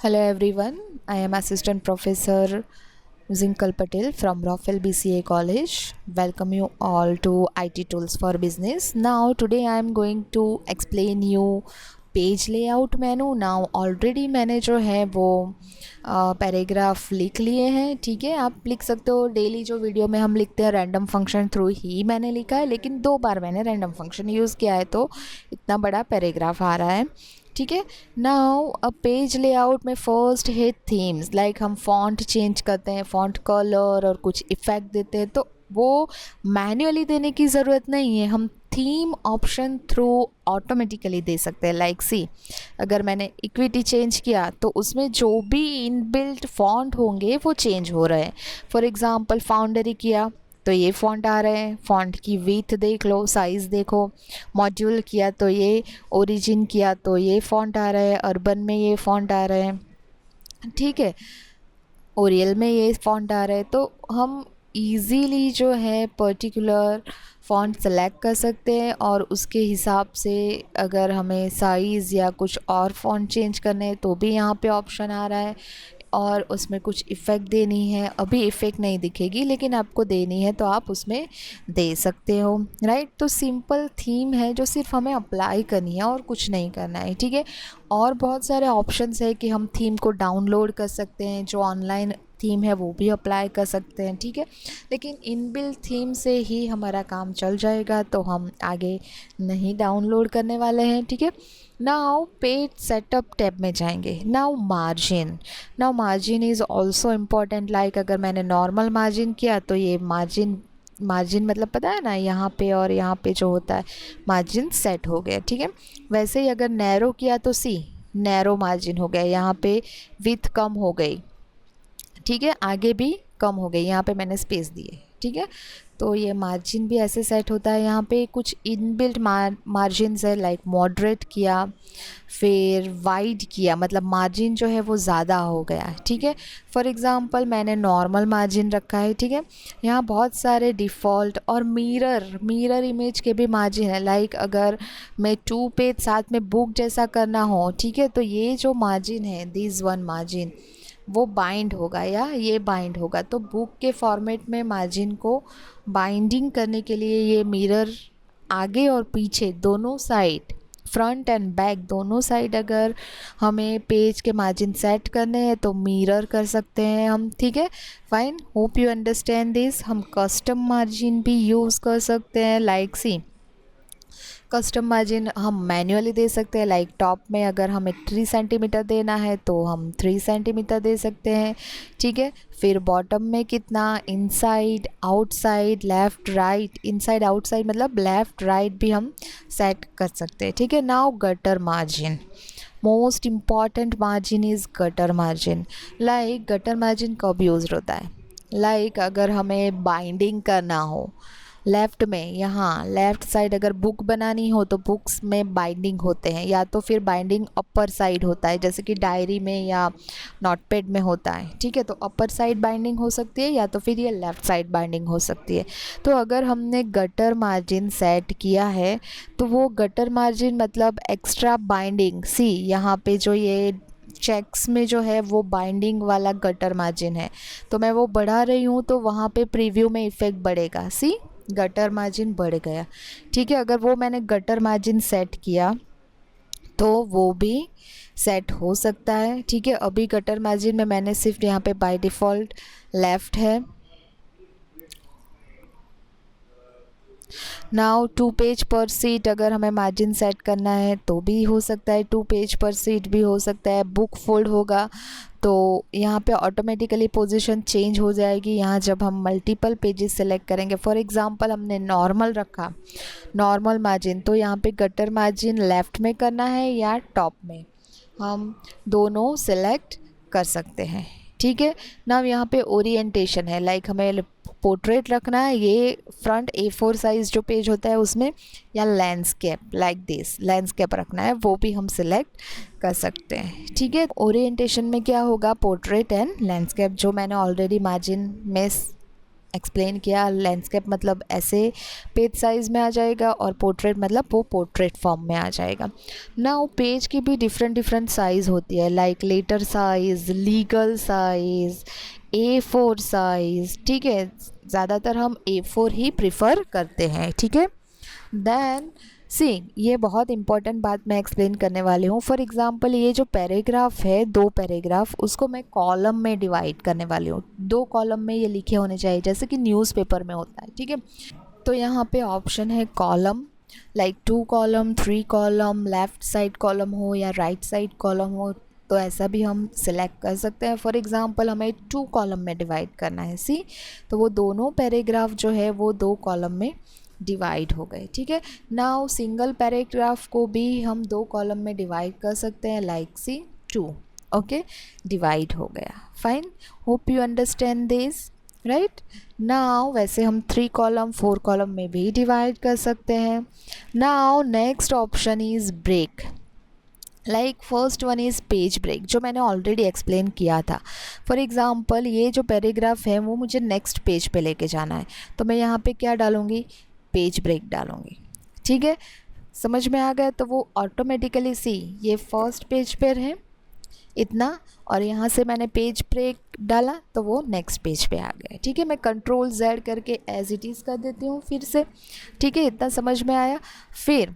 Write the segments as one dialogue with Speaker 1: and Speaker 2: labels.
Speaker 1: Hello everyone, I am Assistant Professor Zinkal Patel from Rafael BCA College. Welcome you all to IT Tools for Business. Now today I am going to explain you page layout menu. Now already मैंने जो है वो paragraph लिख लिए हैं. ठीक है, आप लिख सकते हो. डेली जो वीडियो में हम लिखते हैं रैंडम फंक्शन थ्रू ही मैंने लिखा है, लेकिन 2 बार मैंने रैंडम फंक्शन यूज़ किया है तो इतना बड़ा पैराग्राफ आ रहा है. ठीक है. नाउ अ पेज लेआउट में फर्स्ट है थीम्स. लाइक हम फॉन्ट चेंज करते हैं, फॉन्ट कलर और कुछ इफ़ेक्ट देते हैं, तो वो मैन्युअली देने की ज़रूरत नहीं है. हम theme option through automatically they सकते हैं. लाइक सी, अगर मैंने इक्विटी चेंज किया तो उसमें जो भी इनबिल्ट फॉन्ट होंगे वो चेंज हो रहे हैं. फॉर एग्जांपल फाउंडरी किया तो ये फॉन्ट आ रहे हैं. फॉन्ट की विड्थ देख लो, साइज़ देखो. मॉड्यूल किया तो ये, ओरिजिन किया तो ये फॉन्ट आ रहा है. अर्बन में ये फॉन्ट आ रहे हैं. ठीक है, ओरियल में ये फॉन्ट आ रहा है. तो हम इजीली जो है पर्टिकुलर फ़ॉन्ट सेलेक्ट कर सकते हैं और उसके हिसाब से अगर हमें साइज़ या कुछ और फ़ॉन्ट चेंज करने हैं तो भी यहाँ पे ऑप्शन आ रहा है. और उसमें कुछ इफ़ेक्ट देनी है, अभी इफ़ेक्ट नहीं दिखेगी लेकिन आपको देनी है तो आप उसमें दे सकते हो. राइट. तो सिंपल थीम है जो सिर्फ हमें अप्लाई करनी है और कुछ नहीं करना है. ठीक है. और बहुत सारे ऑप्शंस है कि हम थीम को डाउनलोड कर सकते हैं. जो ऑनलाइन थीम है वो भी अप्लाई कर सकते हैं. ठीक है, लेकिन इनबिल्ट थीम से ही हमारा काम चल जाएगा तो हम आगे नहीं डाउनलोड करने वाले हैं. ठीक है. नाउ पेज सेटअप टैब में जाएंगे. Now margin is also important. Like अगर मैंने नॉर्मल मार्जिन किया तो ये मार्जिन मतलब पता है ना, यहाँ पे और यहाँ पे जो होता है मार्जिन सेट हो गया. ठीक है. वैसे ही अगर नैरो किया तो नैरो मार्जिन हो गया. यहाँ पे विथ कम हो गई. ठीक है, आगे भी कम हो गई, यहाँ पे मैंने स्पेस दिए. ठीक है, तो ये मार्जिन भी ऐसे सेट होता है. यहाँ पे कुछ इनबिल्ट मार्जिन्स है. लाइक मॉडरेट किया, फिर वाइड किया, मतलब मार्जिन जो है वो ज़्यादा हो गया. ठीक है. फॉर एग्ज़ाम्पल मैंने नॉर्मल मार्जिन रखा है. ठीक है. यहाँ बहुत सारे डिफ़ॉल्ट और मिरर इमेज के भी मार्जिन है. लाइक अगर मैं 2 पेज साथ में बुक जैसा करना हो, ठीक है, तो ये जो मार्जिन है, दिस वन मार्जिन, वो बाइंड होगा या ये बाइंड होगा. तो बुक के फॉर्मेट में मार्जिन को बाइंडिंग करने के लिए ये मिरर आगे और पीछे दोनों साइड, फ्रंट एंड बैक दोनों साइड अगर हमें पेज के मार्जिन सेट करने हैं तो मिरर कर सकते हैं हम. ठीक है. Fine, hope you understand this. हम कस्टम मार्जिन भी यूज़ कर सकते हैं. लाइक सी, कस्टम मार्जिन हम मैन्युअली दे सकते हैं. लाइक टॉप में अगर हमें 3 सेंटीमीटर देना है तो हम 3 सेंटीमीटर दे सकते हैं. ठीक है. फिर बॉटम में कितना, inside outside left right, inside outside मतलब लेफ़्ट राइट भी हम सेट कर सकते हैं. ठीक है. Now gutter margin, most important margin is gutter margin. Like gutter margin कब यूज़ होता है? लाइक अगर हमें बाइंडिंग करना हो, लेफ़्ट में यहाँ लेफ़्ट साइड अगर बुक बनानी हो तो बुक्स में बाइंडिंग होते हैं, या तो फिर बाइंडिंग अपर साइड होता है जैसे कि डायरी में या नोटपैड में होता है. ठीक है, तो अपर साइड बाइंडिंग हो सकती है या तो फिर ये लेफ़्ट साइड बाइंडिंग हो सकती है. तो अगर हमने गटर मार्जिन सेट किया है तो वो गटर मार्जिन मतलब एक्स्ट्रा बाइंडिंग, सी यहाँ पे जो ये चेक्स में जो है वो बाइंडिंग वाला गटर मार्जिन है, तो मैं वो बढ़ा रही हूँ तो वहाँ पे प्रीव्यू में इफ़ेक्ट बढ़ेगा. सी, गटर मार्जिन बढ़ गया. ठीक है. अगर वो मैंने गटर मार्जिन सेट किया तो वो भी सेट हो सकता है. ठीक है. अभी गटर मार्जिन में मैंने सिर्फ यहाँ पे बाय डिफ़ॉल्ट लेफ़्ट है. नाउ 2 पेज पर सीट अगर हमें मार्जिन सेट करना है तो भी हो सकता है. 2 पेज पर सीट भी हो सकता है. बुक फोल्ड होगा तो यहाँ पे ऑटोमेटिकली पोजीशन चेंज हो जाएगी यहाँ जब हम मल्टीपल पेजेस सेलेक्ट करेंगे. फॉर एग्जांपल हमने नॉर्मल रखा, नॉर्मल मार्जिन, तो यहाँ पे गटर मार्जिन लेफ़्ट में करना है या टॉप में, हम दोनों सेलेक्ट कर सकते हैं. ठीक है. नाउ यहाँ पे ओरिएंटेशन है. लाइक हमें पोर्ट्रेट रखना है, ये फ्रंट A4 साइज़ जो पेज होता है उसमें, या लैंडस्केप, लाइक दिस लैंडस्केप रखना है, वो भी हम सिलेक्ट कर सकते हैं. ठीक है. ओरिएंटेशन में क्या होगा, पोर्ट्रेट एंड लैंडस्केप, जो मैंने ऑलरेडी मार्जिन में एक्सप्लेन किया, लैंडस्केप मतलब ऐसे पेज साइज़ में आ जाएगा और पोर्ट्रेट मतलब वो पोर्ट्रेट फॉर्म में आ जाएगा। नाउ पेज की भी डिफरेंट डिफरेंट साइज़ होती है, like letter size, legal size, A4 size, ठीक है। ज़्यादातर हम A4 ही प्रिफ़र करते हैं, ठीक है। देन सी, ये बहुत इंपॉर्टेंट बात मैं एक्सप्लेन करने वाली हूँ। फॉर एग्जांपल ये जो पैराग्राफ है, 2 पैराग्राफ, उसको मैं कॉलम में डिवाइड करने वाली हूँ। 2 कॉलम में ये लिखे होने चाहिए जैसे कि न्यूज़पेपर में होता है, ठीक है। तो यहाँ पे ऑप्शन है column, like 2 column, 3 column, left side column हो या राइट साइड कॉलम हो, तो ऐसा भी हम सिलेक्ट कर सकते हैं। फॉर एग्जांपल हमें 2 कॉलम में डिवाइड करना है, सी, तो वो दोनों पैराग्राफ जो है वो 2 कॉलम में डिवाइड हो गए, ठीक है। नाउ सिंगल पैराग्राफ को भी हम 2 कॉलम में डिवाइड कर सकते हैं, लाइक सी 2, ओके, डिवाइड हो गया, fine. Hope you understand this, right. Now वैसे हम 3 कॉलम 4 कॉलम में भी डिवाइड कर सकते हैं। Now next option is break, like first one is page break, जो मैंने ऑलरेडी एक्सप्लेन किया था। फॉर एग्ज़ाम्पल ये जो पैराग्राफ है वो मुझे नेक्स्ट पेज पे लेके जाना है, तो मैं यहाँ पे क्या डालूँगी, पेज ब्रेक डालूँगी, ठीक है। समझ में आ गया, तो वो ऑटोमेटिकली सी, ये फर्स्ट पेज पर है इतना, और यहाँ से मैंने पेज ब्रेक डाला तो वो नेक्स्ट पेज पे आ गया, ठीक है। मैं कंट्रोल Z करके एज इट इज़ कर देती हूँ फिर से, ठीक है। इतना समझ में आया। फिर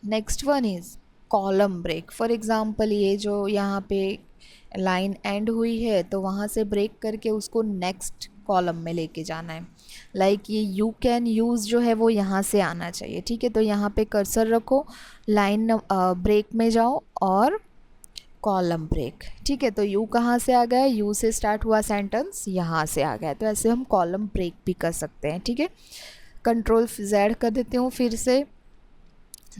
Speaker 1: next one is column break. For example ये जो यहाँ पे लाइन एंड हुई है तो वहाँ से ब्रेक करके उसको नेक्स्ट कॉलम में लेके जाना है, लाइक ये यू कैन यूज़ जो है वो यहाँ से आना चाहिए, ठीक है। तो यहाँ पे कर्सर रखो, लाइन ब्रेक में जाओ और कॉलम ब्रेक, ठीक है। तो यू कहाँ से आ गया, यू से स्टार्ट हुआ सेंटेंस यहाँ से आ गया, तो ऐसे हम कॉलम ब्रेक भी कर सकते हैं, ठीक है। कंट्रोल Z कर देती हूँ फिर से।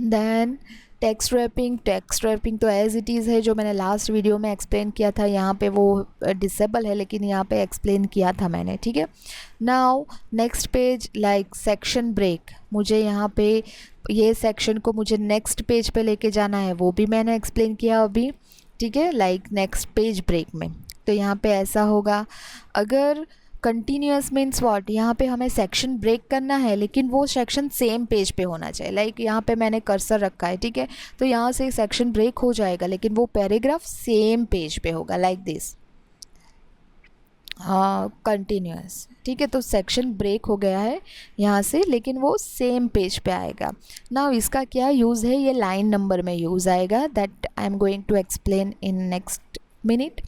Speaker 1: देन टेक्स्ट रैपिंग तो एज इट इज़ है, जो मैंने लास्ट वीडियो में एक्सप्लेन किया था, यहाँ पे वो डिसेबल है लेकिन यहाँ पे एक्सप्लेन किया था मैंने, ठीक है। Now next page, like section break, मुझे यहाँ पे ये सेक्शन को मुझे नेक्स्ट पेज पे लेके जाना है, वो भी मैंने एक्सप्लेन किया अभी, ठीक है, लाइक नेक्स्ट पेज ब्रेक में। तो यहाँ पे ऐसा होगा। अगर कंटिन्यूअस मीन्स व्हाट, यहाँ पे हमें सेक्शन ब्रेक करना है लेकिन वो सेक्शन सेम पेज पे होना चाहिए, लाइक यहाँ पे मैंने कर्सर रखा है, ठीक है। तो यहाँ से सेक्शन ब्रेक हो जाएगा लेकिन वो पैराग्राफ सेम पेज पे होगा, लाइक दिस, कंटिन्यूअस, ठीक है। तो सेक्शन ब्रेक हो गया है यहाँ से लेकिन वो सेम पेज पे आएगा। नाउ इसका क्या यूज़ है, ये लाइन नंबर में यूज़ आएगा, that I am going to explain in next minute.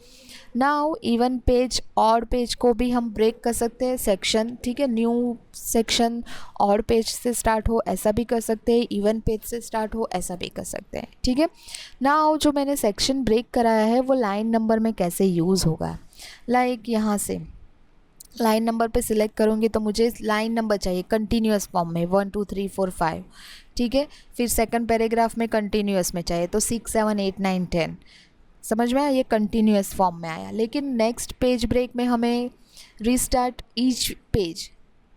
Speaker 1: Now even page, odd page को भी हम ब्रेक कर सकते हैं, सेक्शन, ठीक है। न्यू सेक्शन ऑड पेज से स्टार्ट हो ऐसा भी कर सकते हैं, इवन पेज से स्टार्ट हो ऐसा भी कर सकते हैं, ठीक है। नाउ जो मैंने सेक्शन ब्रेक कराया है वो लाइन नंबर में कैसे यूज़ होगा, लाइक यहाँ से लाइन नंबर पे सिलेक्ट करूँगी तो मुझे लाइन नंबर चाहिए कंटिन्यूअस फॉर्म में, 1 2 3 4 5, ठीक है। फिर सेकंड पैराग्राफ में कंटिन्यूअस में चाहिए तो 6 7 8 9 10, समझ में आया, ये कंटिन्यूअस फॉर्म में आया। लेकिन नेक्स्ट पेज ब्रेक में हमें रीस्टार्ट ईच पेज,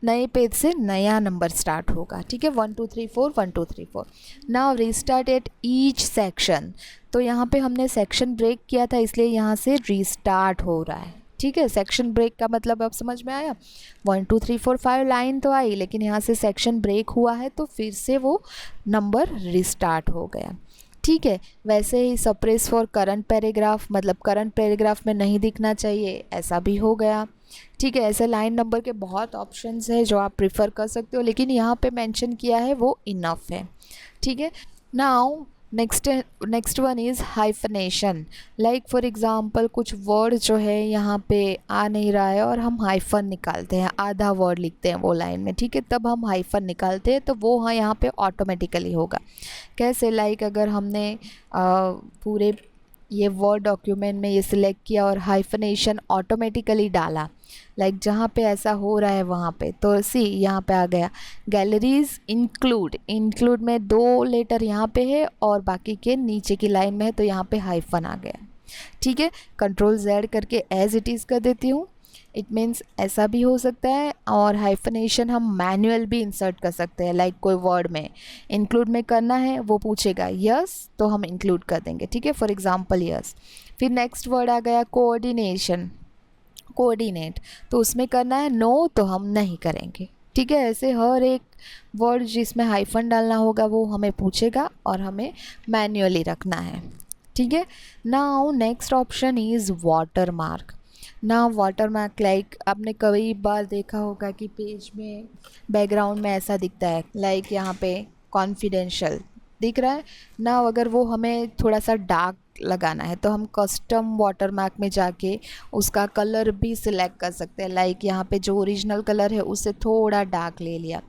Speaker 1: नए पेज से नया नंबर स्टार्ट होगा, ठीक है, 1 2 3 4 1 2 3 4। Now restart at each section, तो यहाँ पे हमने सेक्शन ब्रेक किया था इसलिए यहाँ से रीस्टार्ट हो रहा है, ठीक है। सेक्शन ब्रेक का मतलब अब समझ में आया, 1 2 3 4 5 लाइन तो आई लेकिन यहाँ से सेक्शन ब्रेक हुआ है तो फिर से वो नंबर रिस्टार्ट हो गया, ठीक है। वैसे ही सप्रेस फॉर करंट पैराग्राफ, मतलब करंट पैराग्राफ में नहीं दिखना चाहिए, ऐसा भी हो गया, ठीक है। ऐसे लाइन नंबर के बहुत ऑप्शंस है जो आप प्रिफर कर सकते हो लेकिन यहाँ पे मेंशन किया है वो इनफ है, ठीक है। Now next one is hyphenation, like for example कुछ वर्ड जो है यहाँ पे आ नहीं रहा है और हम हाइफन निकालते हैं, आधा वर्ड लिखते हैं वो लाइन में, ठीक है, तब हम हाइफन निकालते हैं तो वो हाँ यहाँ पे ऑटोमेटिकली होगा। कैसे, लाइक अगर हमने पूरे ये वर्ड डॉक्यूमेंट में ये सिलेक्ट किया और हाइफनेशन ऑटोमेटिकली डाला, लाइक जहाँ पे ऐसा हो रहा है वहाँ पे, तो सी यहाँ पे आ गया गैलरीज इंक्लूड में 2 लेटर यहाँ पे है और बाकी के नीचे की लाइन में है तो यहाँ पे हाइफन आ गया, ठीक है। कंट्रोल Z करके एज इट इज़ कर देती हूँ, इट मीन्स ऐसा भी हो सकता है। और हाइफनेशन हम मैनुअल भी इंसर्ट कर सकते हैं, लाइक कोई वर्ड में इंक्लूड में करना है वो पूछेगा यस तो हम इंक्लूड कर देंगे, ठीक है, फॉर एग्जांपल यस। फिर नेक्स्ट वर्ड आ गया कोऑर्डिनेशन, कोऑर्डिनेट, तो उसमें करना है नो, तो हम नहीं करेंगे। ठीक है, ऐसे हर एक वर्ड जिसमें हाइफन डालना होगा वो हमें पूछेगा और हमें मैन्युअली रखना है। ठीक है, now next option is water mark. ना वाटर मार्क लाइक आपने कई बार देखा होगा कि पेज में बैकग्राउंड में ऐसा दिखता है, लाइक यहाँ पे कॉन्फिडेंशियल दिख रहा है ना। अगर वो हमें थोड़ा सा डार्क लगाना है तो हम कस्टम वाटर मार्क में जाके उसका कलर भी सिलेक्ट कर सकते हैं। लाइक यहाँ पे जो ओरिजिनल कलर है उससे थोड़ा डार्क ले लिया,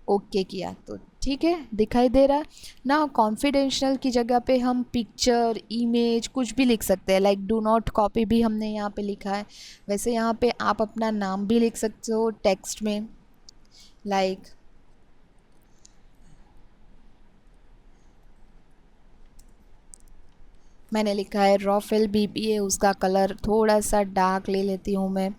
Speaker 1: ओके किया तो ठीक है, दिखाई दे रहा है ना। कॉन्फिडेंशियल की जगह पे हम पिक्चर, इमेज कुछ भी लिख सकते हैं। लाइक डू नॉट कॉपी भी हमने यहाँ पे लिखा है। वैसे यहाँ पे आप अपना नाम भी लिख सकते हो टेक्स्ट में। लाइक मैंने लिखा है रॉफेल बीबीए, उसका कलर थोड़ा सा डार्क ले लेती हूँ मैं।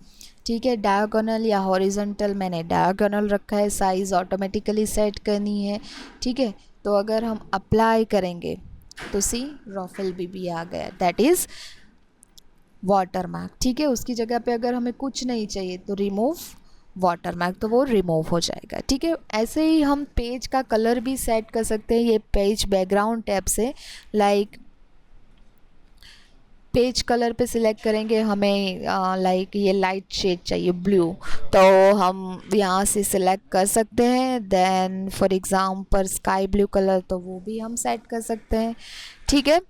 Speaker 1: ठीक है, डायगोनल या हॉरिजॉन्टल मैंने डायगोनल रखा है, साइज़ ऑटोमेटिकली सेट करनी है। ठीक है, तो अगर हम अप्लाई करेंगे तो सी रॉफेल बीबीए आ गया, दैट इज़ वाटर मार्क। ठीक है, उसकी जगह पे अगर हमें कुछ नहीं चाहिए तो रिमूव वाटर मार्क, तो वो रिमूव हो जाएगा। ठीक है, ऐसे ही हम पेज का कलर भी सेट कर सकते हैं ये पेज बैकग्राउंड टैब से। लाइक पेज कलर पे सिलेक्ट करेंगे, हमें लाइक ये लाइट शेड चाहिए ब्लू, तो हम यहाँ से सिलेक्ट कर सकते हैं। Then for example sky blue colour, तो वो भी हम सेट कर सकते हैं। ठीक है,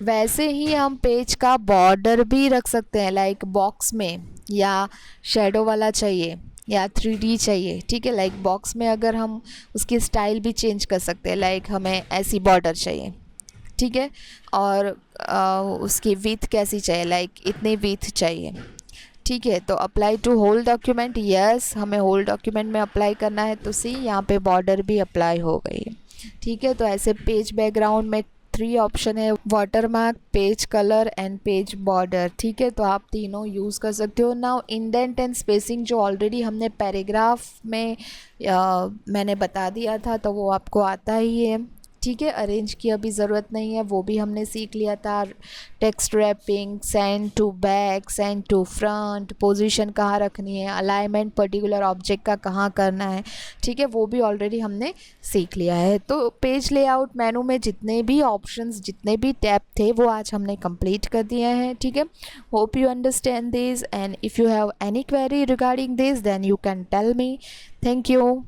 Speaker 1: वैसे ही हम पेज का बॉर्डर भी रख सकते हैं, लाइक बॉक्स में या शेडो वाला चाहिए या 3D चाहिए। ठीक है, लाइक बॉक्स में अगर हम उसकी स्टाइल भी चेंज कर सकते हैं, लाइक हमें ऐसी बॉर्डर चाहिए। ठीक है, और उसकी विथ कैसी चाहिए, लाइक इतनी विथ चाहिए। ठीक है, तो apply to whole document, yes हमें होल डॉक्यूमेंट में अप्लाई करना है, तो सी यहाँ पे बॉर्डर भी अप्लाई हो गई है। ठीक है, तो ऐसे पेज बैकग्राउंड में 3 ऑप्शन है, water mark, page colour and page border. ठीक है, तो आप तीनों यूज़ कर सकते हो। नाउ इंडेंट एंड स्पेसिंग जो ऑलरेडी हमने पैराग्राफ में मैंने बता दिया था, तो वो आपको आता ही है। ठीक है, अरेंज की अभी ज़रूरत नहीं है, वो भी हमने सीख लिया था। Text wrapping, send to back, send to front, position कहाँ रखनी है, अलाइनमेंट पर्टिकुलर ऑब्जेक्ट का कहाँ करना है। ठीक है, वो भी ऑलरेडी हमने सीख लिया है। तो पेज लेआउट मेनू में जितने भी ऑप्शंस, जितने भी टैब थे वो आज हमने कंप्लीट कर दिए हैं। ठीक है, hope you understand this and if you have any query regarding this then you can tell me. Thank you.